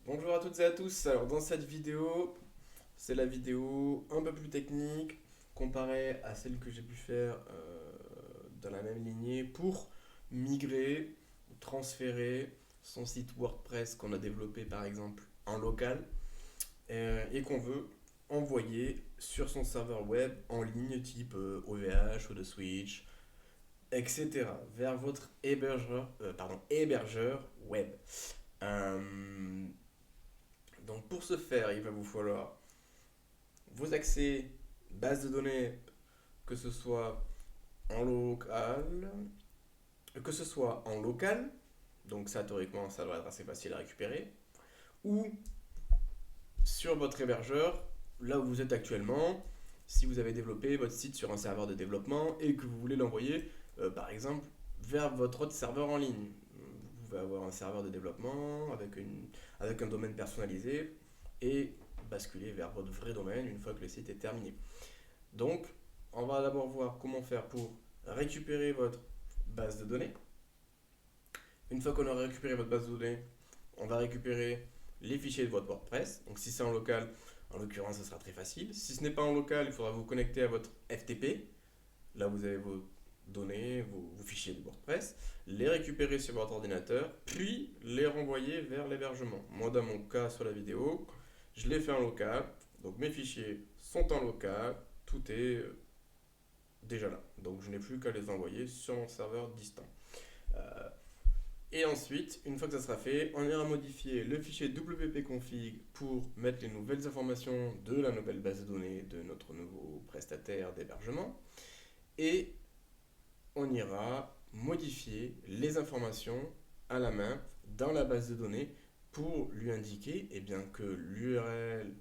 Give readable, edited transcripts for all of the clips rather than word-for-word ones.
Bonjour à toutes et à tous. Alors dans cette vidéo, c'est la vidéo un peu plus technique comparée à celle que j'ai pu faire dans la même lignée pour migrer ou transférer son site WordPress qu'on a développé par exemple en local et qu'on veut envoyer sur son serveur web en ligne type OVH, ODSwitch, etc. vers votre hébergeur web. Euh, donc pour ce faire, il va vous falloir vos accès base de données, que ce soit en local, donc ça théoriquement ça devrait être assez facile à récupérer, ou sur votre hébergeur, là où vous êtes actuellement, si vous avez développé votre site sur un serveur de développement et que vous voulez l'envoyer par exemple vers votre autre serveur en ligne. Vous pouvez avoir un serveur de développement avec un domaine personnalisé et basculer vers votre vrai domaine une fois que le site est terminé. Donc, on va d'abord voir comment faire pour récupérer votre base de données. Une fois qu'on aura récupéré votre base de données, on va récupérer les fichiers de votre WordPress. Donc, si c'est en local, en l'occurrence, ce sera très facile. Si ce n'est pas en local, il faudra vous connecter à votre FTP. Là, vous avez vos données, vos fichiers de WordPress, les récupérer sur votre ordinateur, puis les renvoyer vers l'hébergement. Moi, dans mon cas sur la vidéo, je l'ai fait en local. Donc, mes fichiers sont en local. Tout est déjà là. Donc je n'ai plus qu'à les envoyer sur mon serveur distant. Euh, et ensuite, une fois que ça sera fait, on ira modifier le fichier wp-config pour mettre les nouvelles informations de la nouvelle base de données de notre nouveau prestataire d'hébergement. Et on ira modifier les informations à la main dans la base de données pour lui indiquer que l'URL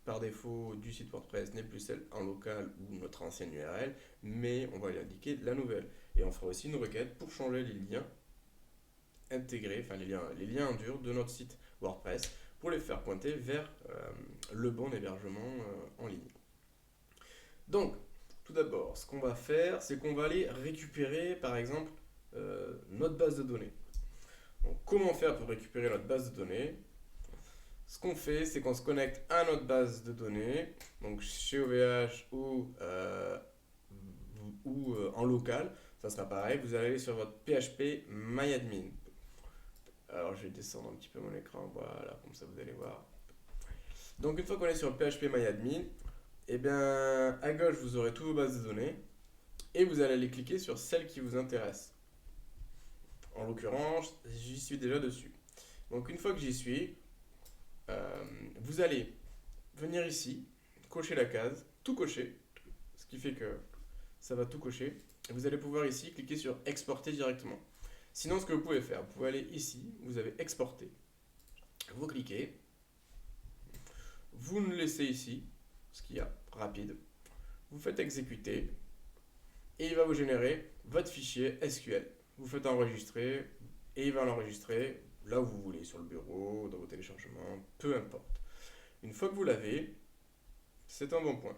par défaut du site WordPress n'est plus celle en local ou notre ancienne URL, mais on va lui indiquer la nouvelle. Et on fera aussi une requête pour changer les liens intégrés, enfin les liens en dur de notre site WordPress pour les faire pointer vers le bon hébergement en ligne. Donc, tout d'abord, ce qu'on va faire, c'est qu'on va aller récupérer, par exemple, notre base de données. Donc, comment faire pour récupérer notre base de données? Ce qu'on fait, c'est qu'on se connecte à notre base de données, donc chez OVH ou en local, ça sera pareil. Vous allez aller sur votre PHP MyAdmin. Alors je vais descendre un petit peu mon écran, voilà, comme ça vous allez voir. Donc une fois qu'on est sur PHP MyAdmin, et bien à gauche vous aurez toutes vos bases de données et vous allez aller cliquer sur celle qui vous intéresse. En l'occurrence, j'y suis déjà dessus. Donc une fois que j'y suis, vous allez venir ici, cocher la case, tout cocher, ce qui fait que ça va tout cocher. Et vous allez pouvoir ici cliquer sur exporter directement. Sinon, ce que vous pouvez faire, vous pouvez aller ici, vous avez exporter. Vous cliquez, vous nous laissez ici, ce qu'il y a rapide. Vous faites exécuter et il va vous générer votre fichier SQL. Vous faites enregistrer et il va l'enregistrer là où vous voulez, sur le bureau, dans vos téléchargements, peu importe. Une fois que vous l'avez, c'est un bon point.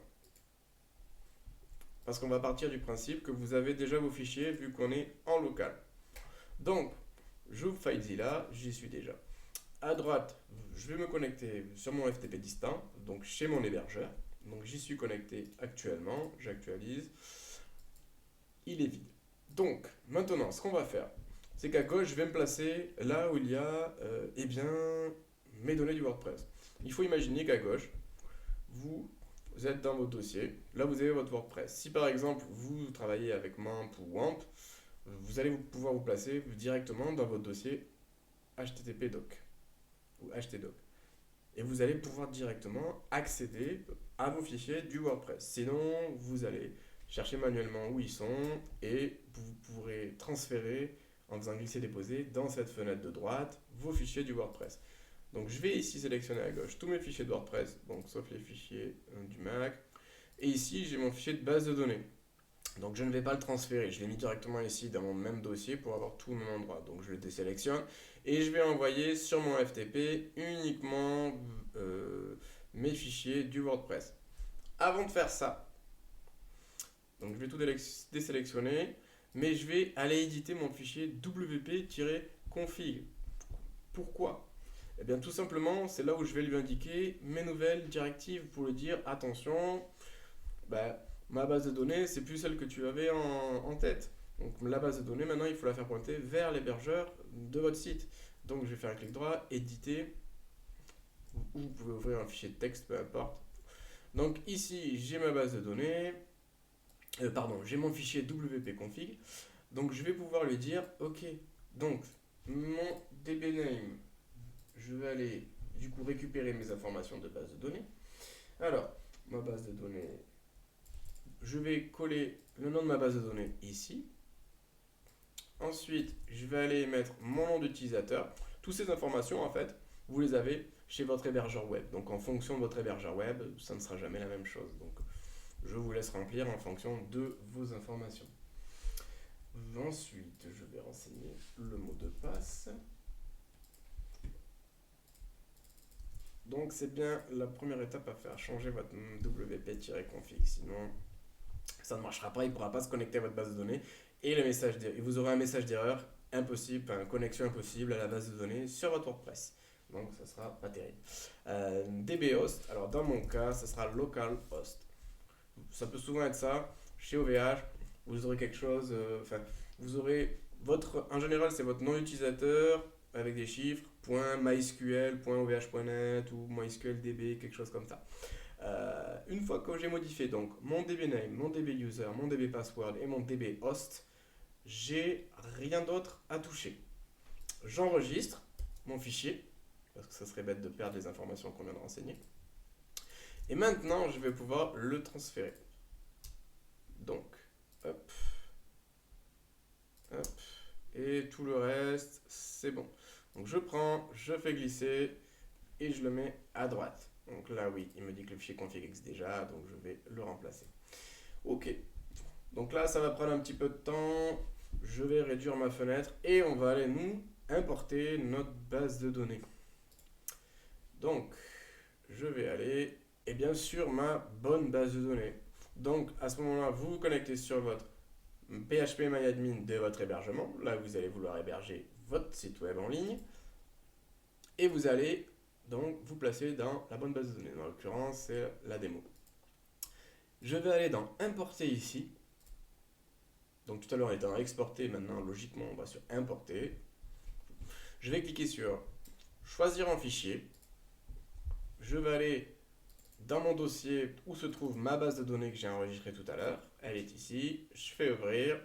Parce qu'on va partir du principe que vous avez déjà vos fichiers vu qu'on est en local. Donc, j'ouvre FileZilla, j'y suis déjà. À droite, je vais me connecter sur mon FTP distant, donc chez mon hébergeur. Donc j'y suis connecté actuellement, j'actualise, il est vide. Donc, maintenant, ce qu'on va faire, c'est qu'à gauche, je vais me placer là où il y a mes données du WordPress. Il faut imaginer qu'à gauche, vous êtes dans votre dossier, là vous avez votre WordPress. Si par exemple vous travaillez avec MAMP ou WAMP, vous allez pouvoir vous placer directement dans votre dossier HTTP-doc ou HTDoc. Et vous allez pouvoir directement accéder à vos fichiers du WordPress. Sinon, vous allez chercher manuellement où ils sont et vous pourrez transférer en faisant glisser-déposer dans cette fenêtre de droite vos fichiers du WordPress. Donc je vais ici sélectionner à gauche tous mes fichiers de WordPress, donc sauf les fichiers du Mac. Et ici, j'ai mon fichier de base de données. Donc je ne vais pas le transférer, je l'ai mis directement ici dans mon même dossier pour avoir tout au même endroit. Donc je le désélectionne et je vais envoyer sur mon FTP uniquement mes fichiers du WordPress. Avant de faire ça, donc je vais tout désélectionner, mais je vais aller éditer mon fichier wp-config. Pourquoi? Eh bien, tout simplement, c'est là où je vais lui indiquer mes nouvelles directives pour lui dire attention, bah, ma base de données, c'est plus celle que tu avais en tête. Donc, la base de données, maintenant, il faut la faire pointer vers l'hébergeur de votre site. Donc, je vais faire un clic droit, éditer, ou vous pouvez ouvrir un fichier de texte, peu importe. Donc, ici, j'ai ma base de données, pardon, j'ai mon fichier wp-config. Donc, je vais pouvoir lui dire ok, donc, mon dbname, je vais aller du coup récupérer mes informations de base de données. Alors, ma base de données, je vais coller le nom de ma base de données ici. Ensuite, je vais aller mettre mon nom d'utilisateur. Toutes ces informations, en fait, vous les avez chez votre hébergeur web. Donc, en fonction de votre hébergeur web, ça ne sera jamais la même chose. Donc, je vous laisse remplir en fonction de vos informations. Ensuite, je vais renseigner le mot de passe. Donc, c'est bien la première étape à faire, changer votre wp-config. Sinon, ça ne marchera pas, il ne pourra pas se connecter à votre base de données. Et vous aurez un message d'erreur impossible, une connexion impossible à la base de données sur votre WordPress. Donc, ça ne sera pas terrible. dbhost, alors dans mon cas, ça sera localhost. Ça peut souvent être ça. Chez OVH, vous aurez quelque chose, vous aurez en général, c'est votre nom d'utilisateur avec des chiffres, .mysql, .ovh.net ou mysqldb, quelque chose comme ça. Une fois que j'ai modifié donc mon dbname, mon dbuser, mon dbpassword et mon dbhost, j'ai rien d'autre à toucher. J'enregistre mon fichier, parce que ça serait bête de perdre les informations qu'on vient de renseigner. Et maintenant, je vais pouvoir le transférer. Donc, hop, hop, et tout le reste, c'est bon. Donc je prends, je fais glisser et je le mets à droite. Donc là, oui, il me dit que le fichier config existe déjà, donc je vais le remplacer. Ok, donc là, ça va prendre un petit peu de temps. Je vais réduire ma fenêtre et on va aller nous importer notre base de données. Donc, je vais aller, et bien sûr, ma bonne base de données. Donc, à ce moment-là, vous vous connectez sur votre phpMyAdmin de votre hébergement. Là, vous allez vouloir héberger votre site web en ligne. Et vous allez donc vous placer dans la bonne base de données. Dans l'occurrence, c'est la démo. Je vais aller dans Importer ici. Donc tout à l'heure, on était dans Exporter. Maintenant, logiquement, on va sur Importer. Je vais cliquer sur Choisir en fichier. Je vais aller dans mon dossier où se trouve ma base de données que j'ai enregistrée tout à l'heure. Elle est ici. Je fais ouvrir.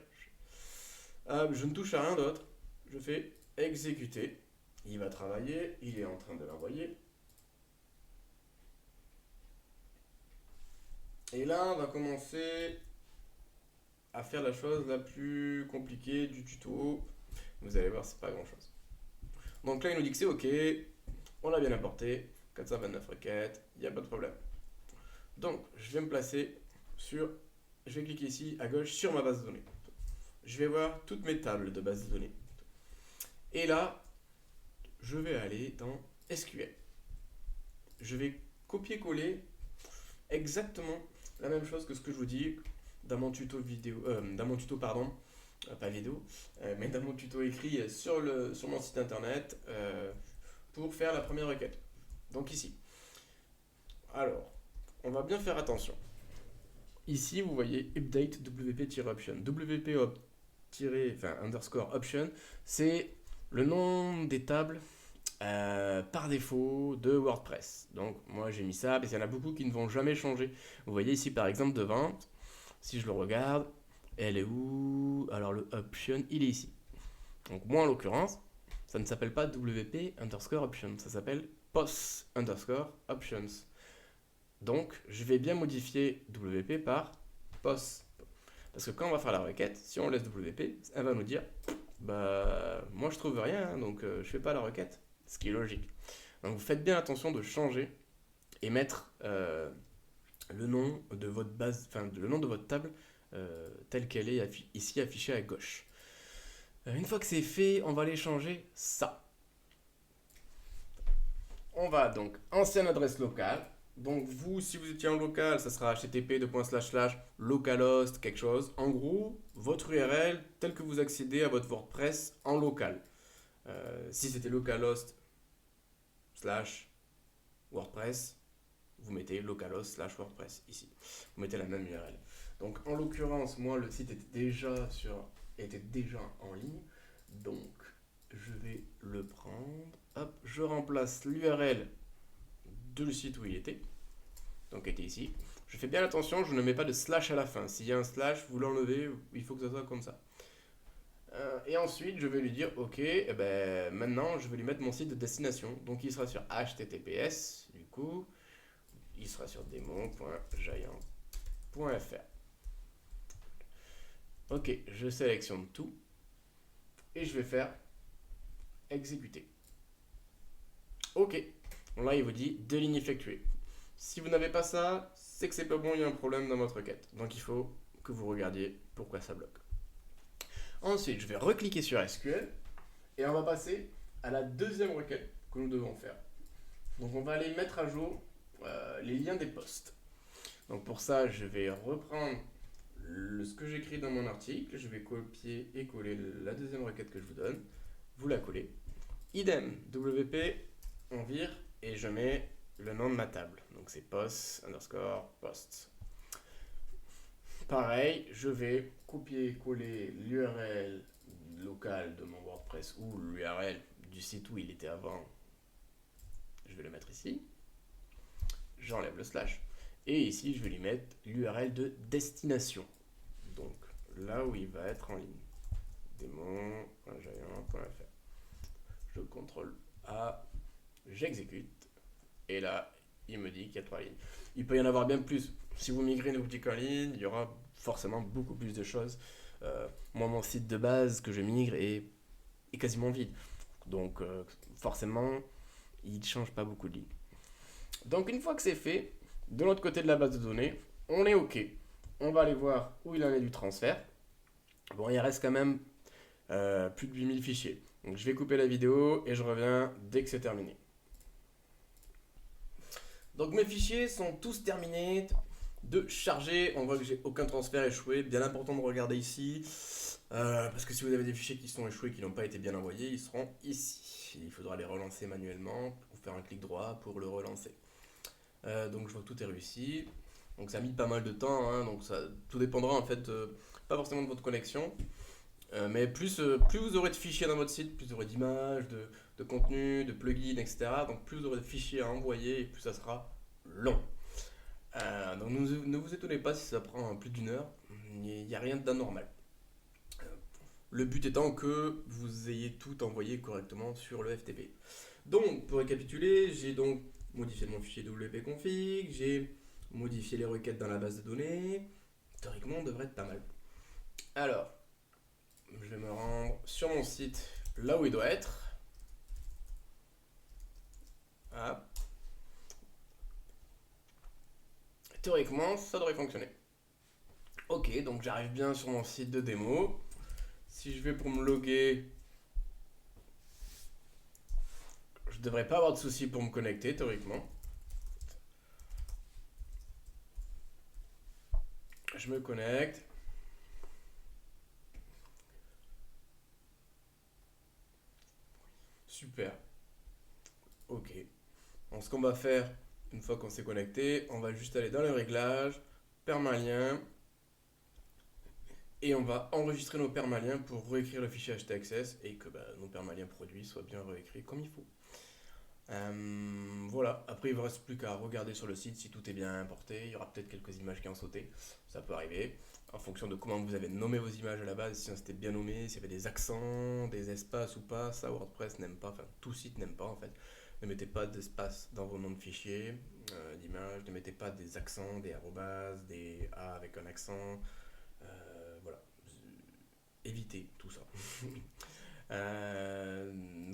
Je ne touche à rien d'autre. Je fais exécuter. Il va travailler. Il est en train de l'envoyer. Et là, on va commencer à faire la chose la plus compliquée du tuto. Vous allez voir, c'est pas grand chose. Donc là, il nous dit que c'est OK. On l'a bien importé. 429 requêtes. Il n'y a pas de problème. Donc, je vais me placer sur... Je vais cliquer ici à gauche sur ma base de données. Je vais voir toutes mes tables de base de données. Et là, je vais aller dans SQL. Je vais copier-coller exactement la même chose que ce que je vous dis dans mon tuto vidéo, pas vidéo, mais dans mon tuto écrit sur mon site internet pour faire la première requête. Donc ici. Alors, on va bien faire attention. Ici, vous voyez update wp-option. Underscore option, c'est le nom des tables par défaut de WordPress. Donc moi j'ai mis ça, parce qu'il y en a beaucoup qui ne vont jamais changer. Vous voyez ici par exemple de vente, si je le regarde, elle est où? Alors le option, il est ici. Donc moi en l'occurrence, ça ne s'appelle pas wp underscore option, ça s'appelle post underscore options. Donc je vais bien modifier wp par post. Parce que quand on va faire la requête, si on laisse wp, elle va nous dire bah moi je trouve rien, donc je fais pas la requête. Ce qui est logique. Donc vous faites bien attention de changer et mettre le nom de votre base, le nom de votre table tel qu'elle est ici affichée à gauche. Une fois que c'est fait, on va aller changer ça. On va donc ancienne adresse locale. Donc vous, si vous étiez en local, ça sera http://localhost quelque chose. En gros, votre URL telle que vous accédez à votre WordPress en local. Si c'était localhost slash WordPress, vous mettez localhost slash WordPress ici. Vous mettez la même URL. Donc en l'occurrence, moi le site était déjà en ligne. Donc je vais le prendre. Hop, je remplace l'URL de le site où il était. Donc il était ici. Je fais bien attention, je ne mets pas de slash à la fin. S'il y a un slash, vous l'enlevez, il faut que ça soit comme ça. Et ensuite, je vais lui dire, ok, eh ben, maintenant, je vais lui mettre mon site de destination. Donc, il sera sur https, du coup, il sera sur démon.giant.fr. Ok, je sélectionne tout et je vais faire exécuter. Ok, là, il vous dit deux lignes effectuées. Si vous n'avez pas ça, c'est que c'est pas bon, il y a un problème dans votre requête. Donc, il faut que vous regardiez pourquoi ça bloque. Ensuite, je vais recliquer sur SQL et on va passer à la deuxième requête que nous devons faire. Donc on va aller mettre à jour les liens des posts. Donc pour ça, je vais reprendre ce que j'écris dans mon article, je vais copier et coller la deuxième requête que je vous donne, vous la collez. Idem, WP, on vire et je mets le nom de ma table. Donc c'est post underscore post. Pareil, je vais copier-coller l'URL locale de mon WordPress ou l'URL du site où il était avant. Je vais le mettre ici. J'enlève le slash. Et ici, je vais lui mettre l'URL de destination. Donc là où il va être en ligne. Démon.giant.fr. Je contrôle A, j'exécute. Et là, il me dit qu'il y a 3 lignes. Il peut y en avoir bien plus. Si vous migrez une boutique en ligne, il y aura forcément beaucoup plus de choses. Moi, mon site de base que je migre est quasiment vide. Donc, forcément, il ne change pas beaucoup de lignes. Donc, une fois que c'est fait, de l'autre côté de la base de données, on est OK. On va aller voir où il en est du transfert. Bon, il reste quand même plus de 8000 fichiers. Donc, je vais couper la vidéo et je reviens dès que c'est terminé. Donc mes fichiers sont tous terminés de charger. On voit que j'ai aucun transfert échoué. Bien important de regarder ici. Parce que si vous avez des fichiers qui sont échoués, qui n'ont pas été bien envoyés, ils seront ici. Il faudra les relancer manuellement ou faire un clic droit pour le relancer. Donc je vois que tout est réussi. Donc ça a mis pas mal de temps. Hein, donc ça, tout dépendra en fait, pas forcément de votre connexion. Mais plus vous aurez de fichiers dans votre site, plus vous aurez d'images, de contenu, de plugins, etc. Donc plus vous aurez de fichiers à envoyer et plus ça sera long. Donc ne vous étonnez pas si ça prend plus d'1 heure, il n'y a rien d'anormal. Le but étant que vous ayez tout envoyé correctement sur le FTP. Donc pour récapituler, j'ai donc modifié mon fichier wp-config, j'ai modifié les requêtes dans la base de données. Théoriquement, on devrait être pas mal. Alors, je vais me rendre sur mon site là où il doit être. Ah. Théoriquement, ça devrait fonctionner. Ok, donc j'arrive bien sur mon site de démo. Si je vais pour me loguer, je devrais pas avoir de soucis pour me connecter théoriquement. Je me connecte. Super. Ok. Donc ce qu'on va faire, une fois qu'on s'est connecté, on va juste aller dans les réglages, permalien, et on va enregistrer nos permaliens pour réécrire le fichier htaccess et que nos permaliens produits soient bien réécrits comme il faut. Voilà, après il ne vous reste plus qu'à regarder sur le site si tout est bien importé. Il y aura peut-être quelques images qui ont sauté, ça peut arriver. En fonction de comment vous avez nommé vos images à la base, si c'était bien nommé, s'il y avait des accents, des espaces ou pas, ça WordPress n'aime pas, enfin tout site n'aime pas en fait. Ne mettez pas d'espace dans vos noms de fichiers d'images, ne mettez pas des accents, des arrobas, des A avec un accent. Voilà, évitez tout ça.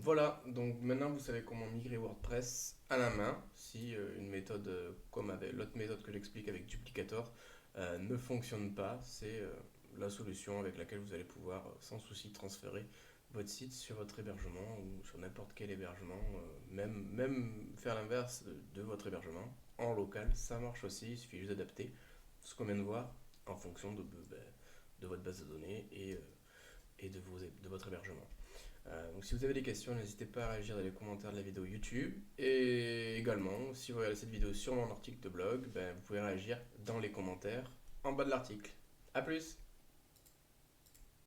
Voilà, donc maintenant vous savez comment migrer WordPress à la main si une méthode comme avec l'autre méthode que j'explique avec Duplicator ne fonctionne pas. C'est la solution avec laquelle vous allez pouvoir sans souci transférer votre site sur votre hébergement ou sur n'importe quel hébergement, même faire l'inverse de votre hébergement en local, ça marche aussi. Il suffit juste d'adapter ce qu'on vient de voir en fonction de votre base de données et de votre hébergement. Donc si vous avez des questions, n'hésitez pas à réagir dans les commentaires de la vidéo YouTube. Et également, si vous regardez cette vidéo sur mon article de blog, ben, vous pouvez réagir dans les commentaires en bas de l'article. A plus!